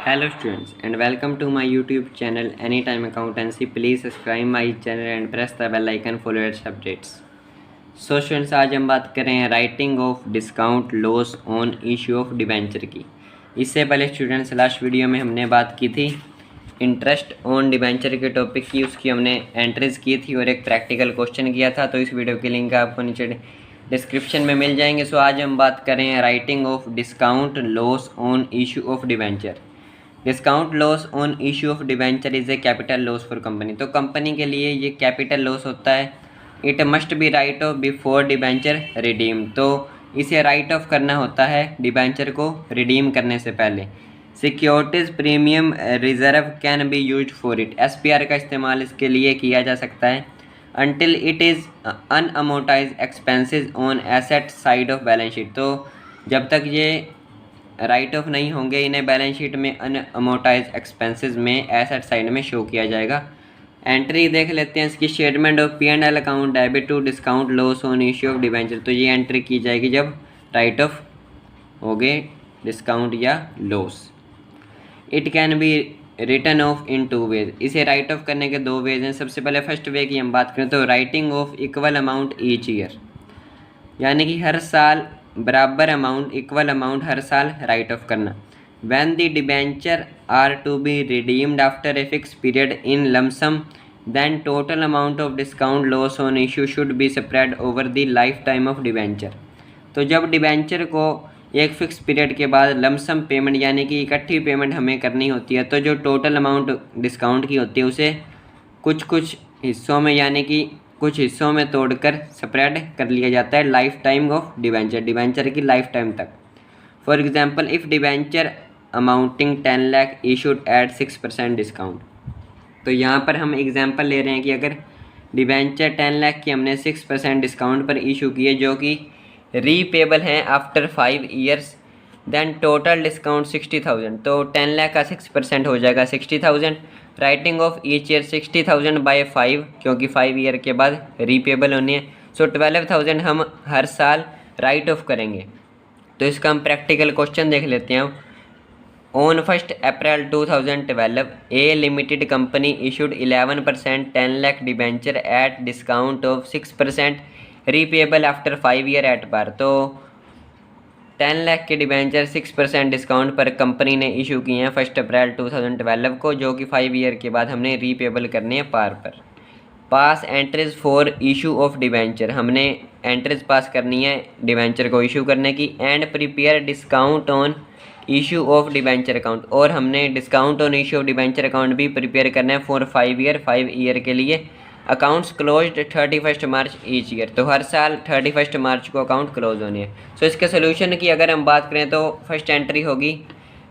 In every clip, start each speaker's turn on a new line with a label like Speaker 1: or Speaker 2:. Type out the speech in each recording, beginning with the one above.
Speaker 1: Hello students and welcome to my YouTube channel Anytime Accountancy. Please subscribe my channel and press the bell icon for latest updates. So students, आज हम बात कर रहे हैं writing of discount loss on issue of debenture की। इससे पहले students last video में हमने बात की थी इंटरेस्ट ऑन डिबेंचर के टॉपिक की, उसकी हमने एंट्रीज की थी और एक प्रैक्टिकल क्वेश्चन किया था। तो इस वीडियो के लिंक आपको नीचे डिस्क्रिप्शन में मिल जाएंगे। सो आज हम बात कर रहे हैं writing of discount loss on issue of debenture. Discount loss on issue of debenture is a capital loss for company. तो कंपनी के लिए ये कैपिटल लॉस होता है। It must be right of before debenture redeem. तो इसे write off करना होता है डिबेंचर को रिडीम करने से पहले। Securities premium reserve can be use for it. SPR का इस्तेमाल इसके लिए किया जा सकता है until it is unamortise expenses on asset side of balance sheet. तो जब तक ये राइट ऑफ नहीं होंगे इन्हें बैलेंस शीट में अनअमोटाइज एक्सपेंसेस में एसेट साइड में शो किया जाएगा। एंट्री देख लेते हैं इसकी। Statement of P&L account debit to discount loss on issue of debenture. तो ये एंट्री की जाएगी जब राइट ऑफ हो गए डिस्काउंट या loss. It can be return off in 2 ways. इसे राइट ऑफ करने के 2 वेज हैं। सबसे पहले फर्स्ट वे की हम बात करें तो writing of equal amount each year, यानी कि हर साल बराबर अमाउंट इक्वल अमाउंट हर साल राइट ऑफ करना। When the debenture are to be redeemed after a fix period in lump sum then total amount of discount loss on issue should be spread over the life time of debenture. तो जब debenture को एक fix period के बाद lump sum payment यानी कि इकट्ठी payment हमें करनी होती है, तो जो टोटल अमाउंट डिस्काउंट की होती है उसे कुछ कुछ हिस्सों में यानी कि कुछ हिस्सों में तोड़कर स्प्रेड कर लिया जाता है life time of debenture, debenture की लाइफ टाइम तक। For example if debenture amounting 10 lakh issued at 6% discount. तो यहाँ पर हम एग्जांपल ले रहे हैं कि अगर डिबेंचर 10 लाख की हमने 6% डिस्काउंट पर इशू किए जो कि रीपेबल हैं after 5 years, then total discount 60,000। तो 10 लाख का 6% हो जाएगा 60,000। Writing off each year 60,000 by 5 क्योंकि 5 ईयर के बाद रीपेबल होनी है। सो 12,000 हम हर साल राइट ऑफ करेंगे। तो इसका हम प्रैक्टिकल क्वेश्चन देख लेते हैं। On 1 April 2012 a limited company issued 11% 10 lakh debenture at discount of 6% repayable after 5 year at par. तो 10 लाख के डिबेंचर 6% डिस्काउंट पर कंपनी ने इशू किए हैं 1 अप्रैल 2012 को, जो कि 5 ईयर के बाद हमने रीपेबल करने हैं पार पर। Pass entries for issue of debenture, हमने एंट्रीज पास करनी है डिबेंचर को इशू करने की। And prepare discount on issue of debenture account, और हमने discount on issue of debenture account भी प्रिपेयर करना है फॉर 5 ईयर के लिए। Accounts closed 31 March each year. तो हर साल 31 मार्च को अकाउंट क्लोज होनी है। सो इसके सोल्यूशन की अगर हम बात करें तो फर्स्ट एंट्री होगी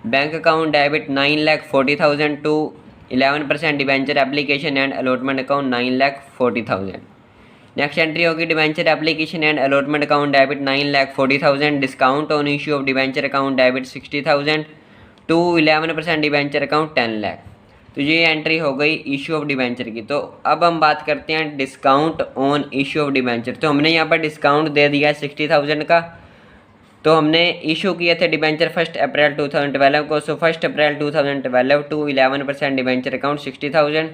Speaker 1: bank account debit 9,40,000 to 11% debenture application and allotment account 9,40,000। Next entry होगी debenture application and allotment account debit 9,40,000 discount on issue of debenture account debit 60,000 to 11% debenture account 10 lakh. तो ये एंट्री हो गई इशू ऑफ डिबेंचर की। तो अब हम बात करते हैं discount on issue of debenture. तो हमने यहाँ पर डिस्काउंट दे दिया है 60,000 का। तो हमने इशू किए थे डिबेंचर 1 अप्रैल 2012 को। सो 1 अप्रैल 2012 टू 11% डिबेंचर अकाउंट 60,000।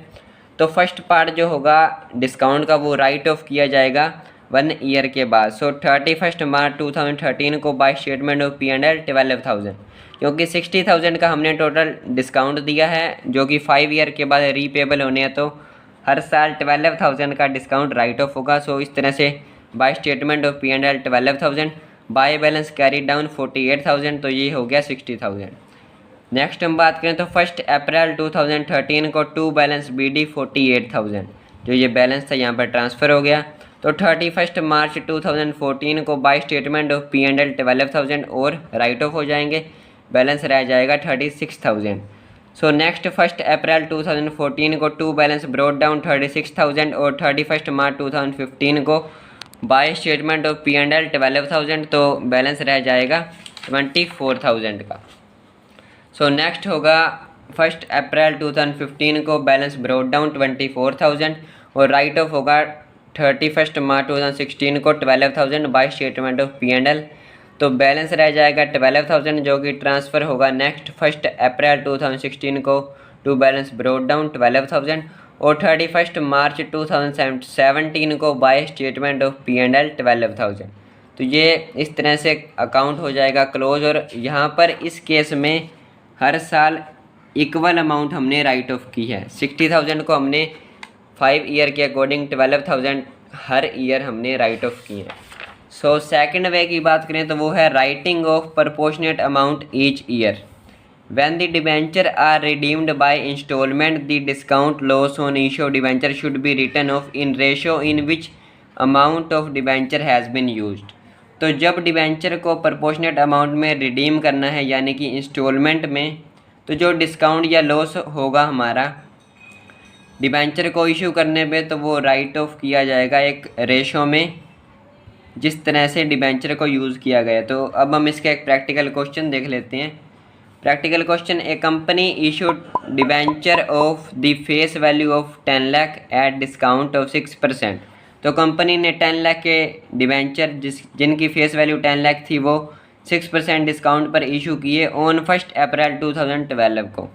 Speaker 1: तो फर्स्ट पार्ट जो होगा डिस्काउंट का वो राइट ऑफ किया जाएगा 1 ईयर के बाद। सो 31 मार्च 2013 को बाय स्टेटमेंट ऑफ P&L 12,000, क्योंकि 60,000 का हमने टोटल डिस्काउंट दिया है जो कि 5 ईयर के बाद रीपेबल होने हैं। तो हर साल 12,000 का डिस्काउंट राइट ऑफ होगा। सो इस तरह से by statement of P&L 12,000, by balance carry down 48,000। तो ये हो गया 60,000। नेक्स्ट हम बात करें तो 1 अप्रैल 2013 को टू बैलेंस BD 48,000, जो ये बैलेंस था यहाँ पर ट्रांसफ़र हो गया। तो 31 मार्च 2014 को बाय स्टेटमेंट ऑफ P&L 12,000 और राइट ऑफ हो जाएंगे, बैलेंस रह जाएगा 36,000। सो नेक्स्ट 1 अप्रैल 2014 को टू बैलेंस ब्रॉट डाउन 36,000 और 31 मार्च 2015 को बाय स्टेटमेंट ऑफ P&L 12,000, तो बैलेंस रह जाएगा 24,000 का। सो नेक्स्ट होगा 1 अप्रैल 2015 को बैलेंस ब्रॉट डाउन 24,000 और राइट ऑफ होगा 31 मार्च 2016 को 12,000 बाय स्टेटमेंट ऑफ P&L। तो बैलेंस रह जाएगा 12,000 जो कि ट्रांसफ़र होगा नेक्स्ट 1 अप्रैल 2016 को टू बैलेंस ब्रॉट डाउन 12,000 और 31 मार्च 2017 को बाय स्टेटमेंट ऑफ P&L 12,000। तो ये इस तरह से अकाउंट हो जाएगा क्लोज। और यहाँ पर इस केस में हर साल इक्वल अमाउंट हमने राइट ऑफ की है। 60,000 को हमने 5 ईयर के अकॉर्डिंग 12,000 हर ईयर हमने राइट ऑफ की है। सो सेकंड वे की बात करें तो वो है writing of proportionate amount each year. When the debenture are redeemed by installment, the discount loss on issue of debenture should be written off in ratio in which amount of debenture has been used। तो जब debenture को proportionate amount में redeem करना है यानी कि instalment में, तो जो डिस्काउंट या लॉस होगा हमारा डिबेंचर को इशू करने पे, तो वो राइट ऑफ किया जाएगा एक रेशो में जिस तरह से डिबेंचर को यूज़ किया गया। तो अब हम इसका एक प्रैक्टिकल क्वेश्चन देख लेते हैं। Practical question, A company issued debenture of the face value of 10 lakh eight discount of 6%। तो कंपनी ने 10 लाख के डिबेंचर जिनकी फेस वैल्यू 10 लाख थी वो 6% डिस्काउंट पर इशू किए ऑन 1 अप्रैल 2012 को।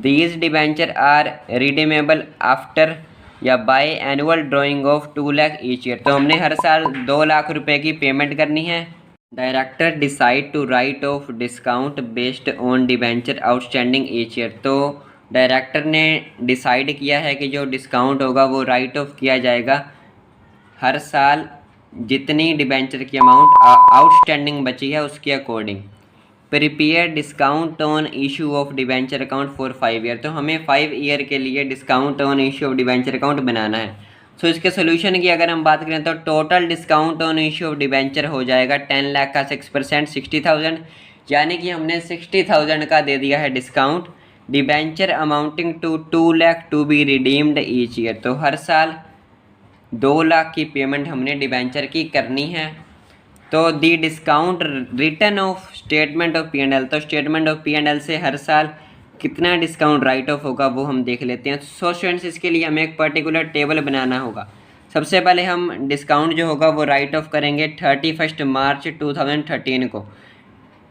Speaker 1: These debenture are redeemable after या by annual drawing of 2 lakh each year. तो हमने हर साल 2 लाख रुपए की पेमेंट करनी है। Director decide to write off discount based on debenture outstanding each year. तो डायरेक्टर ने डिसाइड किया है कि जो डिस्काउंट होगा वो राइट ऑफ किया जाएगा हर साल जितनी डिबेंचर की अमाउंट आउटस्टैंडिंग बची है उसके according. Prepare discount on issue of debenture account for 5 year. तो हमें 5 ईयर के लिए discount on issue of debenture account बनाना है। सो इसके सोल्यूशन की अगर हम बात करें तो total discount on issue of debenture हो जाएगा 10 लाख का 6% 60,000, यानी कि हमने 60,000 का दे दिया है discount. Debenture amounting to 2 lakh to be redeemed each year. तो हर साल 2 लाख की पेमेंट हमने डिबेंचर की करनी है। तो the discount return of statement of P&L। तो स्टेटमेंट ऑफ P&L से हर साल कितना डिस्काउंट राइट ऑफ होगा वो हम देख लेते हैं। सो स्टूडेंट्स, इसके लिए हमें एक पर्टिकुलर टेबल बनाना होगा। सबसे पहले हम डिस्काउंट जो होगा वो राइट ऑफ करेंगे 31 मार्च 2013 को,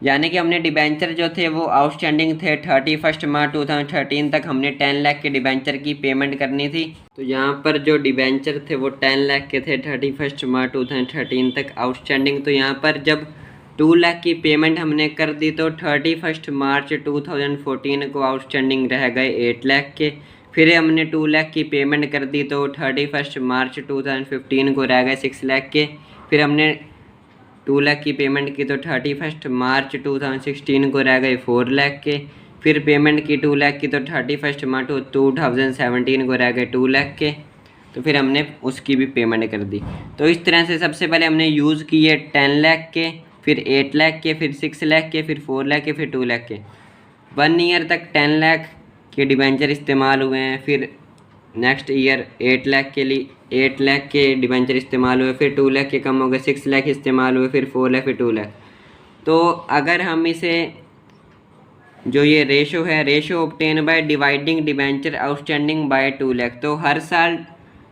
Speaker 1: यानी कि हमने डिबेंचर जो थे वो आउटस्टैंडिंग थे 31 मार्च 2013 तक हमने 10 लाख के डिबेंचर की पेमेंट करनी थी। तो यहाँ पर जो डिबेंचर थे वो 10 लाख के थे 31 मार्च 2013 तक आउटस्टैंडिंग। तो यहाँ पर जब 2 लाख की पेमेंट हमने कर दी तो 31 मार्च 2014 को आउटस्टैंडिंग रह गए 8 लाख के। फिर हमने 2 लाख की पेमेंट कर दी तो 31 मार्च 2015 को रह गए 6 लाख के। फिर हमने 2 लाख की पेमेंट की तो 31 मार्च 2016 को रह गए 4 लाख के। फिर पेमेंट की 2 लाख की तो 31 मार्च 2017 को रह गए 2 लाख के। तो फिर हमने उसकी भी पेमेंट कर दी। तो इस तरह से सबसे पहले हमने यूज़ किए 10 लाख के, फिर 8 लाख के, फिर 6 लाख के, फिर 4 लाख के, फिर 2 लाख के। 1 ईयर तक 10 लाख के डिबेंचर इस्तेमाल हुए हैं। फिर नेक्स्ट ईयर 8 लाख के लिए 8 लाख के डिबेंचर इस्तेमाल हुए। फिर 2 लाख के कम हो गए, 6 लाख इस्तेमाल हुए, फिर 4 लाख, फिर 2 लाख। तो अगर हम इसे जो ये रेशो है, ratio obtain by dividing debenture outstanding by 2 lakh. तो हर साल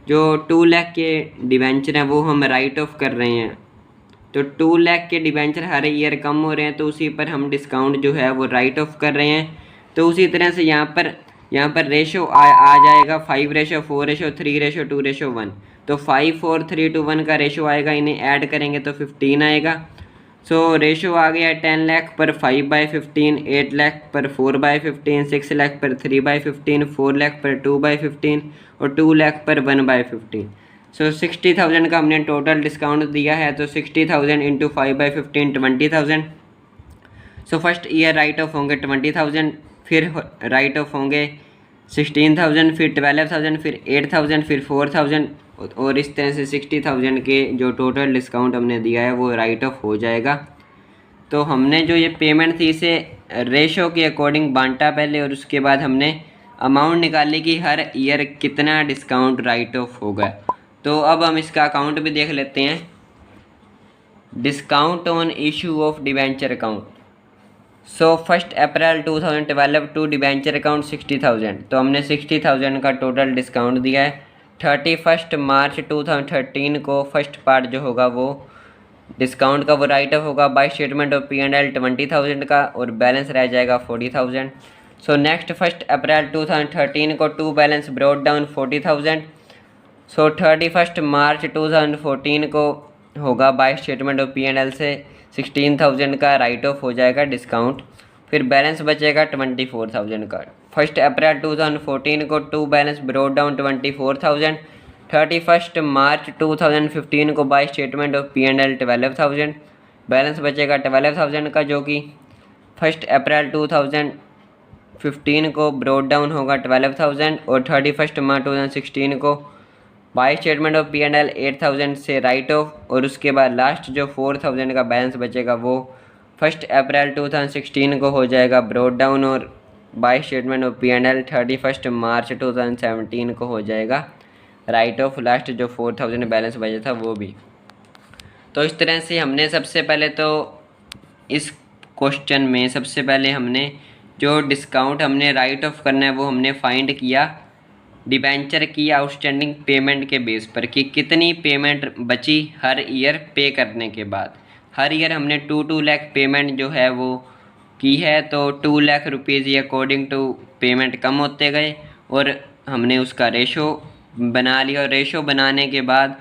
Speaker 1: जो 2 लाख के डिबेंचर हैं वो हम राइट ऑफ कर रहे हैं। तो 2 लाख के डिबेंचर हर ईयर कम हो रहे हैं, तो उसी पर हम डिस्काउंट जो है वो राइट ऑफ कर रहे हैं। तो उसी तरह से यहाँ पर रेशो आ जाएगा 5:4:3:2:1। तो 5 4 3 to 1 का रेशो आएगा, इन्हें ऐड करेंगे तो 15 आएगा। सो रेशो आ गया 10 लाख पर 5/15, 8 लाख पर 4/15, 6 लाख पर 3/15, 4 लाख पर 2/15 और 2 लाख पर 1/15। सो 60,000 का हमने टोटल डिस्काउंट दिया है। तो 60,000 into 5/15 20,000। So first year right of होंगे 20,000, फिर राइट ऑफ होंगे 16,000, फिर 12,000, फिर 8,000, फिर 4,000 और इस तरह से 60,000 के जो टोटल डिस्काउंट हमने दिया है वो राइट ऑफ हो जाएगा। तो हमने जो ये पेमेंट थी इसे रेशो के अकॉर्डिंग बांटा पहले, और उसके बाद हमने अमाउंट निकाली कि हर ईयर कितना डिस्काउंट राइट ऑफ होगा। तो अब हम इसका अकाउंट भी देख लेते हैं। Discount on issue of debenture account. So 1 April 2012 to debenture account 60,000। तो हमने 60,000 का टोटल डिस्काउंट दिया है। 31 मार्च 2013 को फर्स्ट पार्ट जो होगा वो डिस्काउंट का वो राइट ऑफ होगा बाय स्टेटमेंट ऑफ P&L 20,000 का और बैलेंस रह जाएगा 40,000। सो नेक्स्ट 1 अप्रैल 2013 को टू बैलेंस ब्रॉट डाउन 40,000। सो 31 मार्च 2014 को होगा बाय स्टेटमेंट ऑफ P&L से 16,000 का राइट ऑफ हो जाएगा डिस्काउंट, फिर बैलेंस बचेगा 24,000 का। 1 अप्रैल 2014 को टू बैलेंस ब्रॉट डाउन 24,000। 31 मार्च 2015 को by statement of P&L 12,000, balance बचेगा 12,000 का, जो कि 1 अप्रैल 2015 को ब्रॉट डाउन होगा 12,000 और 31 मार्च 2016 को बाय स्टेटमेंट ऑफ P&L 8,000 से राइट ऑफ, और उसके बाद लास्ट जो 4,000 का बैलेंस बचेगा वो 1 अप्रैल 2016 को हो जाएगा ब्रॉट डाउन और बाय स्टेटमेंट ऑफ P&L 31 मार्च 2017 को हो जाएगा राइट ऑफ, लास्ट जो 4,000 बैलेंस बचा था वो भी। तो इस तरह से हमने सबसे पहले तो इस क्वेश्चन में सबसे पहले हमने जो डिस्काउंट हमने राइट ऑफ करना है वो हमने फाइंड किया डिबेंचर की आउटस्टैंडिंग पेमेंट के बेस पर कि कितनी पेमेंट बची हर ईयर पे करने के बाद। हर ईयर हमने 2 लाख पेमेंट जो है वो की है, तो 2 lakh rupees according to payment कम होते गए और हमने उसका रेशो बना लिया, और रेशो बनाने के बाद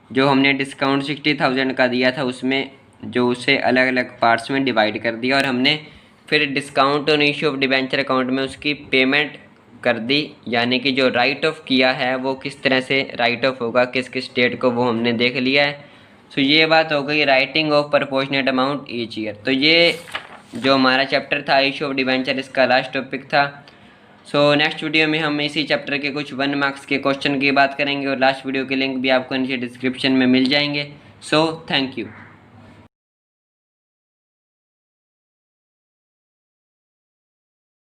Speaker 1: जो हमने डिस्काउंट 60,000 का दिया था उसमें जो उसे अलग अलग पार्ट्स में डिवाइड कर दिया और हमने फिर discount on issue of debenture account में उसकी पेमेंट कर दी, यानी कि जो राइट ऑफ किया है वो किस तरह से राइट ऑफ होगा किस किस डेट को वो हमने देख लिया है। सो ये बात हो गई writing of proportionate amount each year. तो ये जो हमारा चैप्टर था इशू ऑफ डिबेंचर इसका लास्ट टॉपिक था। सो नेक्स्ट वीडियो में हम इसी चैप्टर के कुछ 1 मार्क्स के क्वेश्चन की बात करेंगे और लास्ट वीडियो के लिंक भी आपको नीचे डिस्क्रिप्शन में मिल जाएंगे। So thank you.